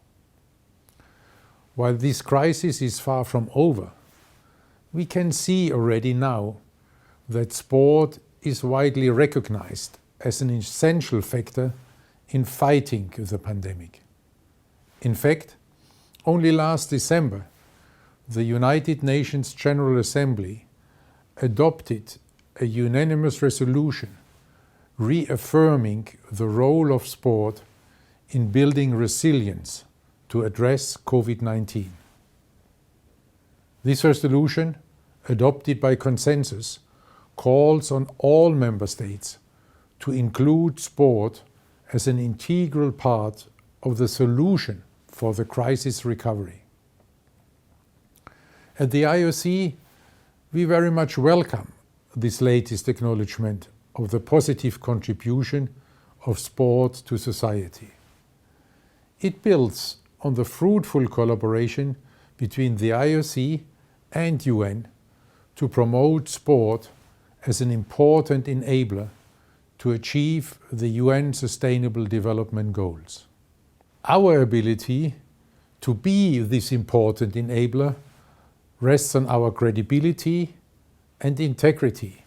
While this crisis is far from over, we can see already now that sport is widely recognized as an essential factor in fighting the pandemic. In fact, only last December, the United Nations General Assembly adopted a unanimous resolution reaffirming the role of sport in building resilience to address COVID-19. This resolution, adopted by consensus, calls on all member states to include sport as an integral part of the solution for the crisis recovery. At the IOC, we very much welcome this latest acknowledgement of the positive contribution of sport to society. It builds on the fruitful collaboration between the IOC and UN to promote sport as an important enabler to achieve the UN Sustainable Development Goals. Our ability to be this important enabler rests on our credibility and integrity.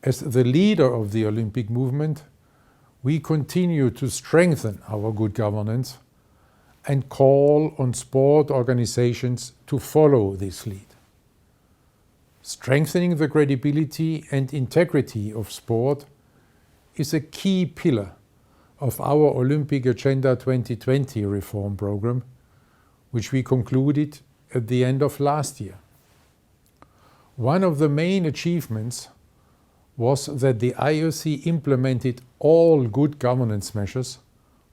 As the leader of the Olympic movement, we continue to strengthen our good governance and call on sport organizations to follow this lead. Strengthening the credibility and integrity of sport is a key pillar of our Olympic Agenda 2020 reform program, which we concluded at the end of last year. One of the main achievements was that the IOC implemented all good governance measures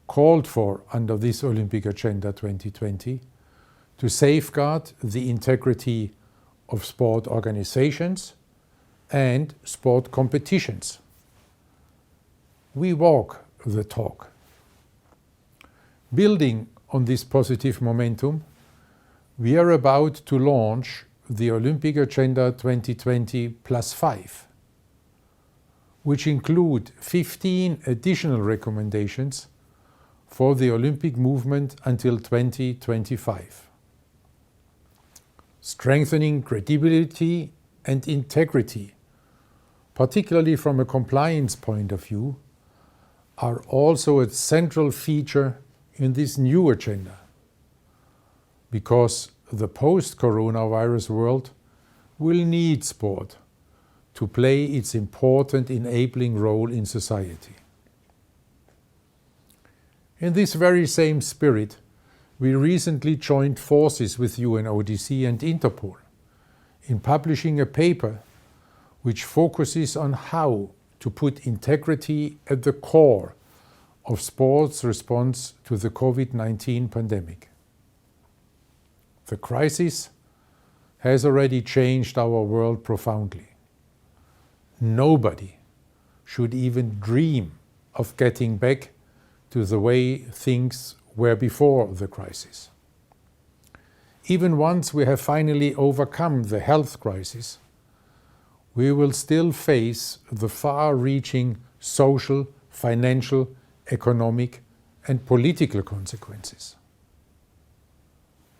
called for under this Olympic Agenda 2020 to safeguard the integrity of sport organizations and sport competitions. We walk the talk. Building on this positive momentum, we are about to launch the Olympic Agenda 2020 +5, which include 15 additional recommendations for the Olympic movement until 2025. Strengthening credibility and integrity, particularly from a compliance point of view, are also a central feature in this new agenda, because the post-coronavirus world will need sport to play its important enabling role in society. In this very same spirit, we recently joined forces with UNODC and Interpol in publishing a paper which focuses on how to put integrity at the core of sport's response to the COVID-19 pandemic. The crisis has already changed our world profoundly. Nobody should even dream of getting back to the way things were before the crisis. Even once we have finally overcome the health crisis, we will still face the far-reaching social, financial, economic, and political consequences.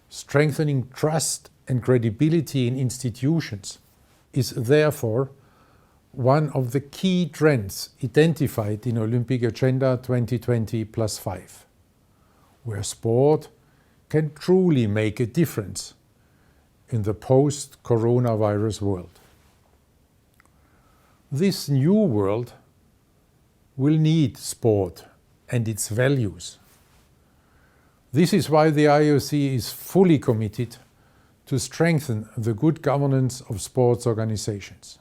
Strengthening trust and credibility in institutions is therefore one of the key trends identified in Olympic Agenda 2020 +5, where sport can truly make a difference in the post-coronavirus world. This new world will need sport and its values. This is why the IOC is fully committed to strengthen the good governance of sports organizations.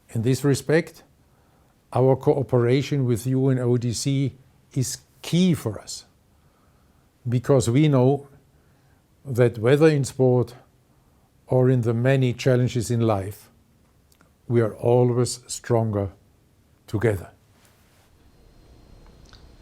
In this respect, our cooperation with UNODC is key for us, because we know that whether in sport or in the many challenges in life, we are always stronger together.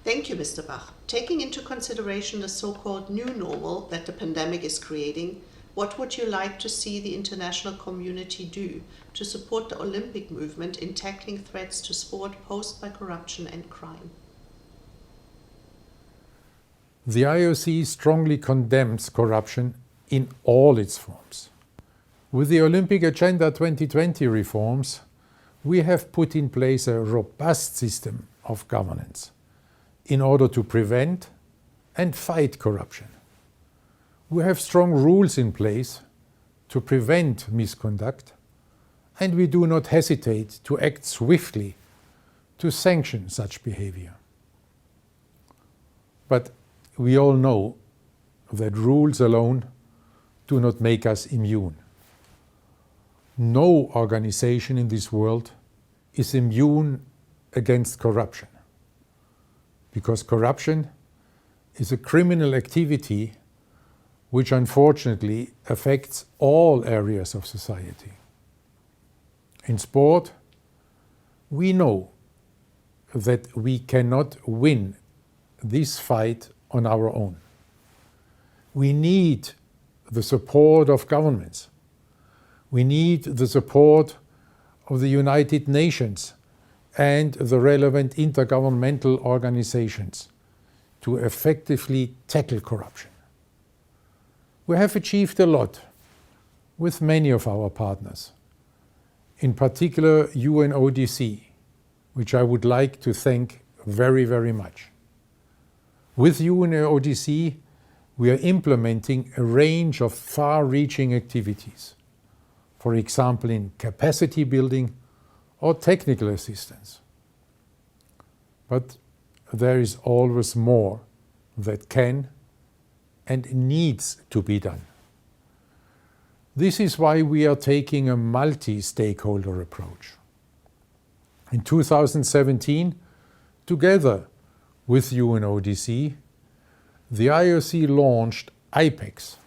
Thank you, Mr. Bach. Taking into consideration the so-called new normal that the pandemic is creating, what would you like to see the international community do to support the Olympic movement in tackling threats to sport posed by corruption and crime? The IOC strongly condemns corruption in all its forms. With the Olympic Agenda 2020 reforms, we have put in place a robust system of governance in order to prevent and fight corruption. We have strong rules in place to prevent misconduct, and we do not hesitate to act swiftly to sanction such behavior. But we all know that rules alone do not make us immune. No organization in this world is immune against corruption, because corruption is a criminal activity which unfortunately affects all areas of society. In sport, we know that we cannot win this fight on our own. We need the support of governments. We need the support of the United Nations and the relevant intergovernmental organizations to effectively tackle corruption. We have achieved a lot with many of our partners, in particular UNODC, which I would like to thank very, very much. With UNODC, we are implementing a range of far-reaching activities, for example in capacity building or technical assistance. But there is always more that can and needs to be done. This is why we are taking a multi-stakeholder approach. In 2017, together with UNODC, the IOC launched IPEX,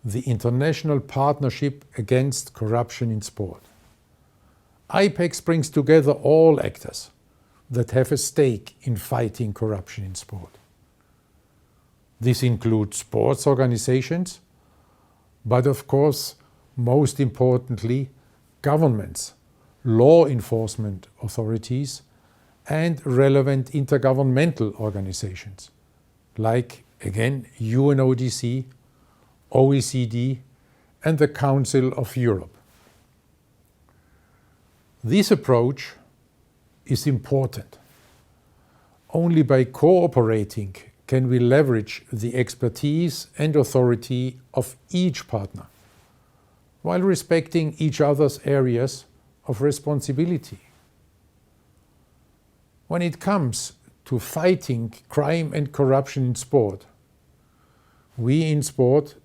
the International Partnership Against Corruption in Sport. IPEX brings together all actors that have a stake in fighting corruption in sport. This includes sports organizations, but of course, most importantly, governments, law enforcement authorities, and relevant intergovernmental organizations, like, again, UNODC, OECD, and the Council of Europe. This approach is important. Only by cooperating can we leverage the expertise and authority of each partner, while respecting each other's areas of responsibility. When it comes to fighting crime and corruption in sport, we in sport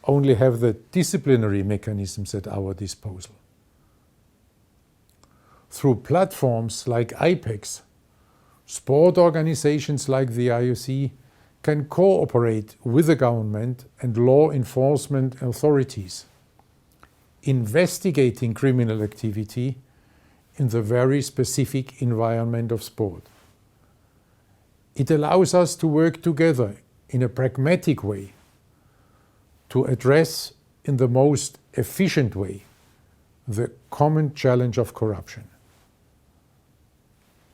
only have the disciplinary mechanisms at our disposal. Through platforms like IPEX, sport organizations like the IOC can cooperate with the government and law enforcement authorities, investigating criminal activity in the very specific environment of sport. It allows us to work together in a pragmatic way to address in the most efficient way the common challenge of corruption.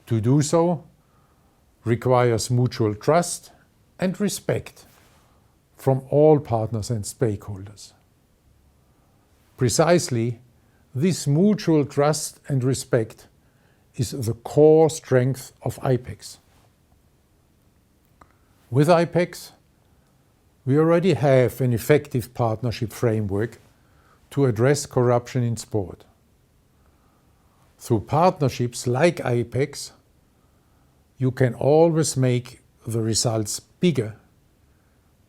To do so requires mutual trust and respect from all partners and stakeholders. Precisely, this mutual trust and respect is the core strength of IPEX. With IPEX, we already have an effective partnership framework to address corruption in sport. Through partnerships like IPEX, you can always make the results bigger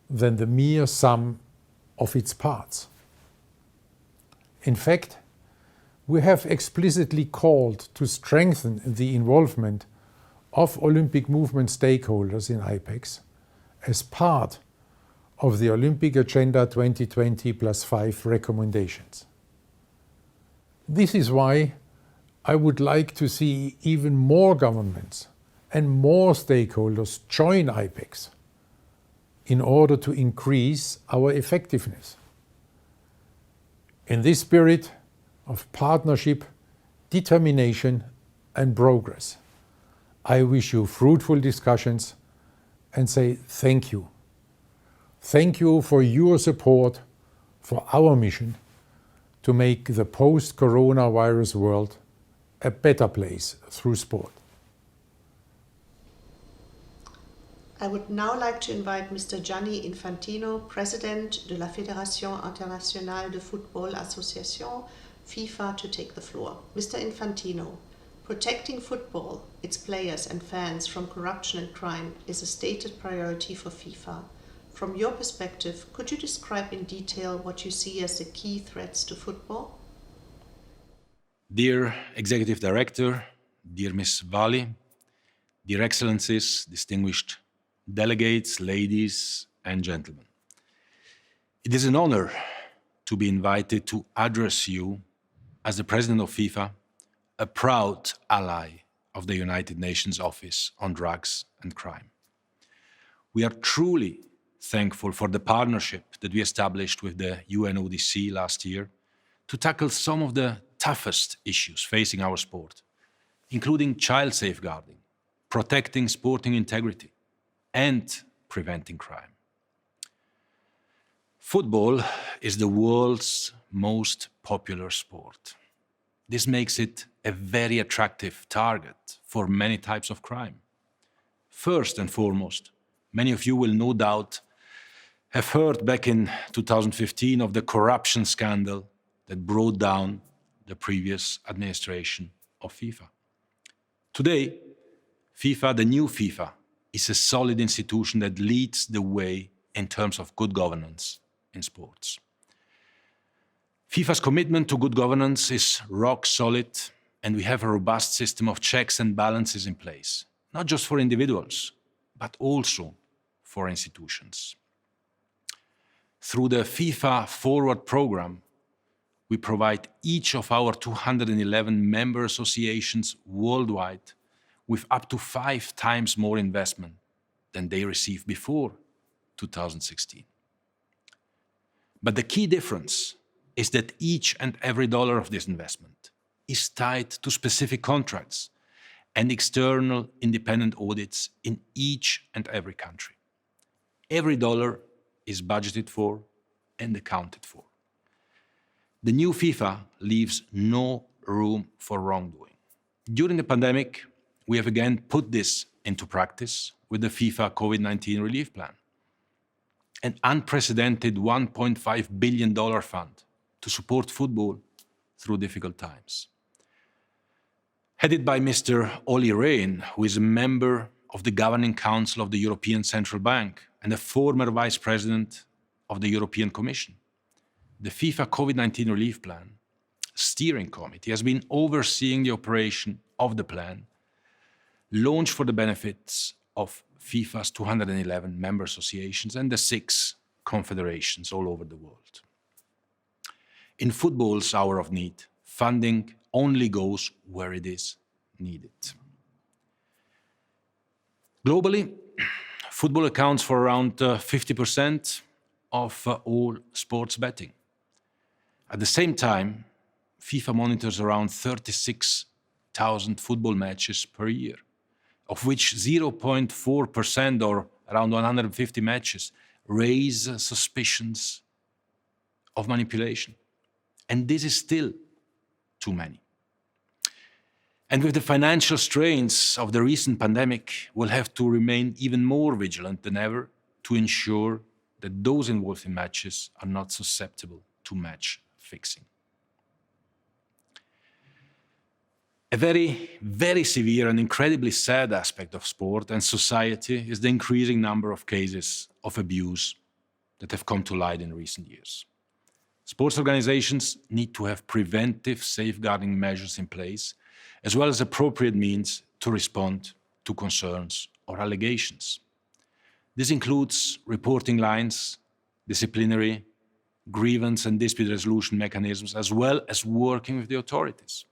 than the mere sum of its parts. In fact, we have explicitly called to strengthen the involvement of Olympic movement stakeholders in IPEX as part of the Olympic Agenda 2020+5 recommendations. This is why I would like to see even more governments and more stakeholders join IPEX in order to increase our effectiveness. In this spirit of partnership, determination and progress, I wish you fruitful discussions and say thank you. Thank you for your support for our mission to make the post-coronavirus world a better place through sport. I would now like to invite Mr. Gianni Infantino, President de la Fédération Internationale de Football Association, FIFA, to take the floor. Mr. Infantino, protecting football, its players and fans from corruption and crime is a stated priority for FIFA. From your perspective, could you describe in detail what you see as the key threats to football? Dear Executive Director, dear Ms. Valli, dear Excellencies, distinguished delegates, ladies and gentlemen. It is an honor to be invited to address you as the President of FIFA, a proud ally of the United Nations Office on Drugs and Crime. We are truly thankful for the partnership that we established with the UNODC last year to tackle some of the toughest issues facing our sport, including child safeguarding, protecting sporting integrity, and preventing crime. Football is the world's most popular sport. This makes it a very attractive target for many types of crime. First and foremost, many of you will no doubt have heard back in 2015 of the corruption scandal that brought down the previous administration of FIFA. Today, FIFA, the new FIFA, is a solid institution that leads the way in terms of good governance in sports. FIFA's commitment to good governance is rock solid, and we have a robust system of checks and balances in place, not just for individuals, but also for institutions. Through the FIFA Forward program, we provide each of our 211 member associations worldwide with up to 5 times more investment than they received before 2016. But the key difference is that each and every dollar of this investment is tied to specific contracts and external independent audits in each and every country. Every dollar is budgeted for and accounted for. The new FIFA leaves no room for wrongdoing. During the pandemic, we have again put this into practice with the FIFA COVID-19 relief plan, an unprecedented $1.5 billion fund to support football through difficult times. Headed by Mr. Olli Rehn, who is a member of the Governing Council of the European Central Bank and a former Vice President of the European Commission, the FIFA COVID-19 Relief Plan Steering Committee has been overseeing the operation of the plan, launched for the benefits of FIFA's 211 member associations and the 6 confederations all over the world. In football's hour of need, funding only goes where it is needed. Globally, football accounts for around 50% of all sports betting. At the same time, FIFA monitors around 36,000 football matches per year, of which 0.4% or around 150 matches raise suspicions of manipulation. And this is still too many. And with the financial strains of the recent pandemic, we'll have to remain even more vigilant than ever to ensure that those involved in matches are not susceptible to match fixing. A very, very severe and incredibly sad aspect of sport and society is the increasing number of cases of abuse that have come to light in recent years. Sports organizations need to have preventive safeguarding measures in place, as well as appropriate means to respond to concerns or allegations. This includes reporting lines disciplinary, grievance and dispute resolution mechanisms, as well as working with the authorities.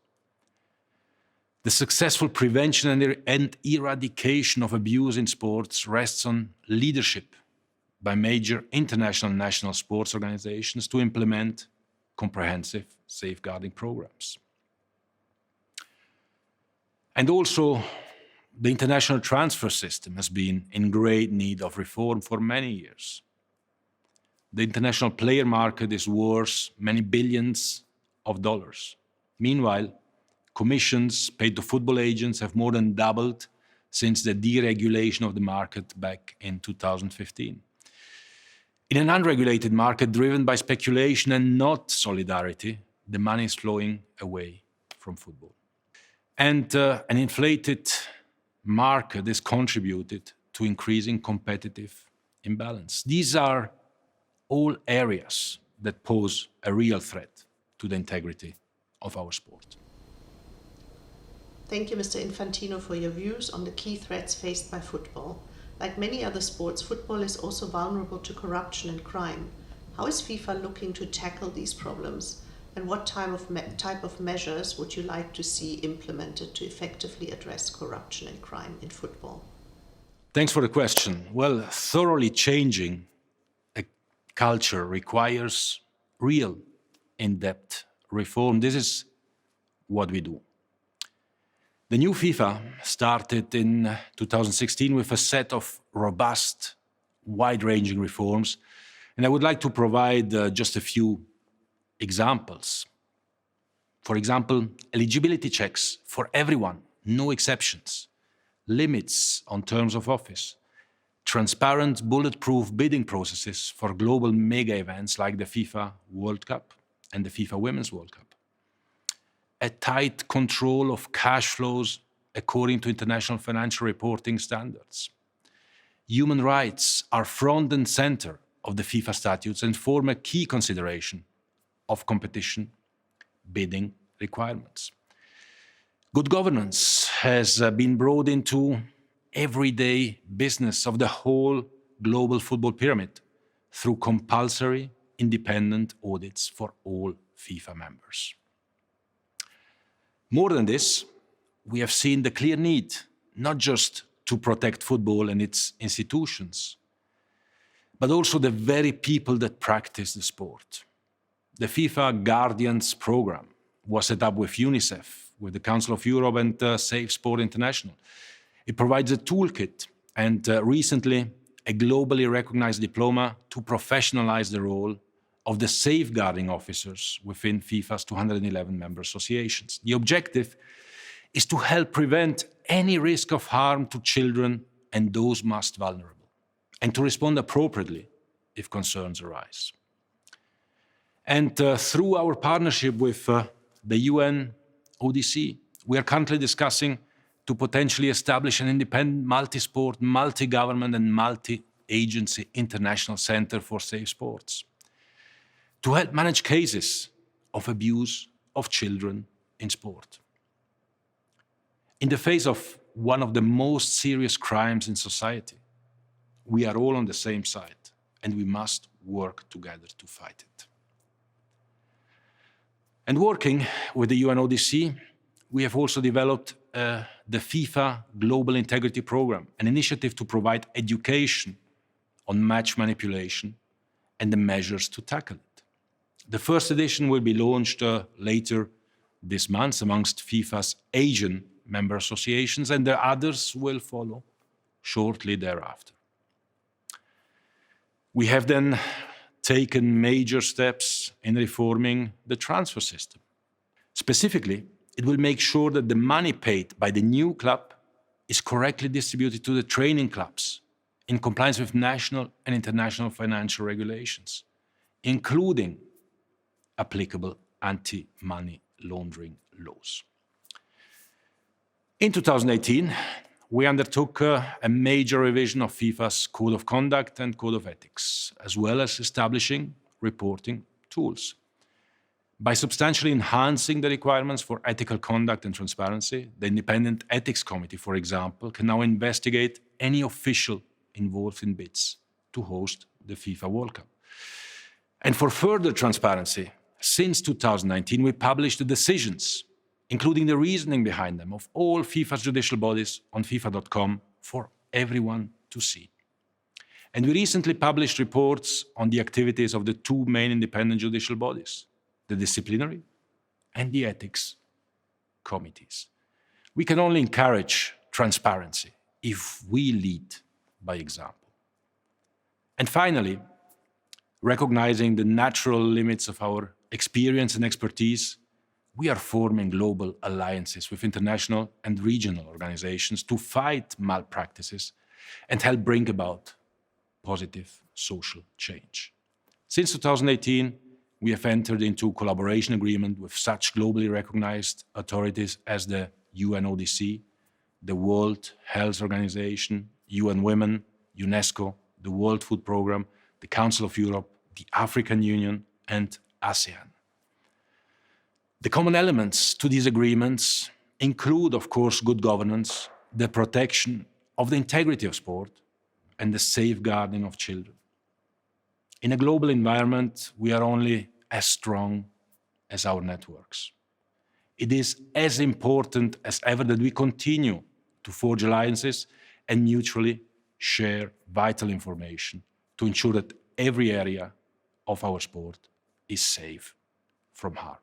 The successful prevention and eradication of abuse in sports rests on leadership by major international and national sports organizations to implement comprehensive safeguarding programs. And also, the international transfer system has been in great need of reform for many years. The international player market is worth many billions of dollars. Meanwhile, commissions paid to football agents have more than doubled since the deregulation of the market back in 2015. In an unregulated market driven by speculation and not solidarity, the money is flowing away from football. And an inflated market has contributed to increasing competitive imbalance. These are all areas that pose a real threat to the integrity of our sport. Thank you, Mr. Infantino, for your views on the key threats faced by football. Like many other sports, football is also vulnerable to corruption and crime. How is FIFA looking to tackle these problems? And what type of measures would you like to see implemented to effectively address corruption and crime in football? Thanks for the question. Well, thoroughly changing a culture requires real, in-depth reform. This is what we do. The new FIFA started in 2016 with a set of robust, wide-ranging reforms, and I would like to provide just a few examples. For example, eligibility checks for everyone, no exceptions, limits on terms of office, transparent, bulletproof bidding processes for global mega events like the FIFA World Cup and the FIFA Women's World Cup, a tight control of cash flows according to international financial reporting standards. Human rights are front and center of the FIFA statutes and form a key consideration of competition bidding requirements. Good governance has been brought into everyday business of the whole global football pyramid through compulsory independent audits for all FIFA members. More than this, we have seen the clear need not just to protect football and its institutions, but also the very people that practice the sport. The FIFA Guardians program was set up with UNICEF, with the Council of Europe and Safe Sport International. It provides a toolkit and recently a globally recognized diploma to professionalize the role of the safeguarding officers within FIFA's 211 member associations. The objective is to help prevent any risk of harm to children and those most vulnerable, and to respond appropriately if concerns arise. And through our partnership with the UN ODC, we are currently discussing to potentially establish an independent multi-sport, multi-government and multi-agency international center for safe sports to help manage cases of abuse of children in sport. In the face of one of the most serious crimes in society, we are all on the same side and we must work together to fight it. And working with the UNODC, we have also developed the FIFA Global Integrity Program, an initiative to provide education on match manipulation and the measures to tackle it. The first edition will be launched later this month amongst FIFA's Asian member associations, and the others will follow shortly thereafter. We have then taken major steps in reforming the transfer system. Specifically, it will make sure that the money paid by the new club is correctly distributed to the training clubs in compliance with national and international financial regulations, including applicable anti-money laundering laws. In 2018, we undertook a major revision of FIFA's Code of Conduct and Code of Ethics, as well as establishing reporting tools. By substantially enhancing the requirements for ethical conduct and transparency, the Independent Ethics Committee, for example, can now investigate any official involved in bids to host the FIFA World Cup. And for further transparency, since 2019, we published the decisions, including the reasoning behind them, of all FIFA's judicial bodies on FIFA.com for everyone to see. And we recently published reports on the activities of the two main independent judicial bodies, the disciplinary and the ethics committees. We can only encourage transparency if we lead by example. And finally, recognizing the natural limits of our experience and expertise, we are forming global alliances with international and regional organizations to fight malpractices and help bring about positive social change. Since 2018, we have entered into collaboration agreement with such globally recognized authorities as the UNODC, the World Health Organization, UN Women, UNESCO, the World Food Programme, the Council of Europe, the African Union, and ASEAN. The common elements to these agreements include, of course, good governance, the protection of the integrity of sport, and the safeguarding of children. In a global environment, we are only as strong as our networks. It is as important as ever that we continue to forge alliances and mutually share vital information to ensure that every area of our sport is safe from harm.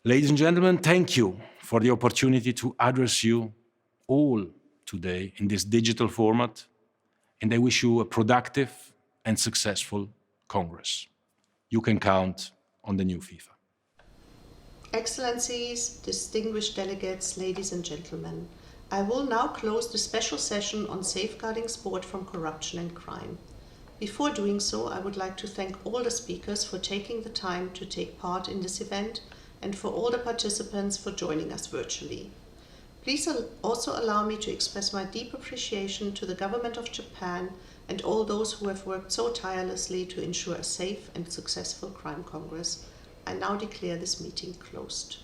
Ladies and gentlemen, thank you for the opportunity to address you all today in this digital format, and I wish you a productive and successful Congress. You can count on the new FIFA. Excellencies, distinguished delegates, ladies and gentlemen, I will now close the special session on safeguarding sport from corruption and crime. Before doing so, I would like to thank all the speakers for taking the time to take part in this event and for all the participants for joining us virtually. Please also allow me to express my deep appreciation to the government of Japan and all those who have worked so tirelessly to ensure a safe and successful Crime Congress. I now declare this meeting closed.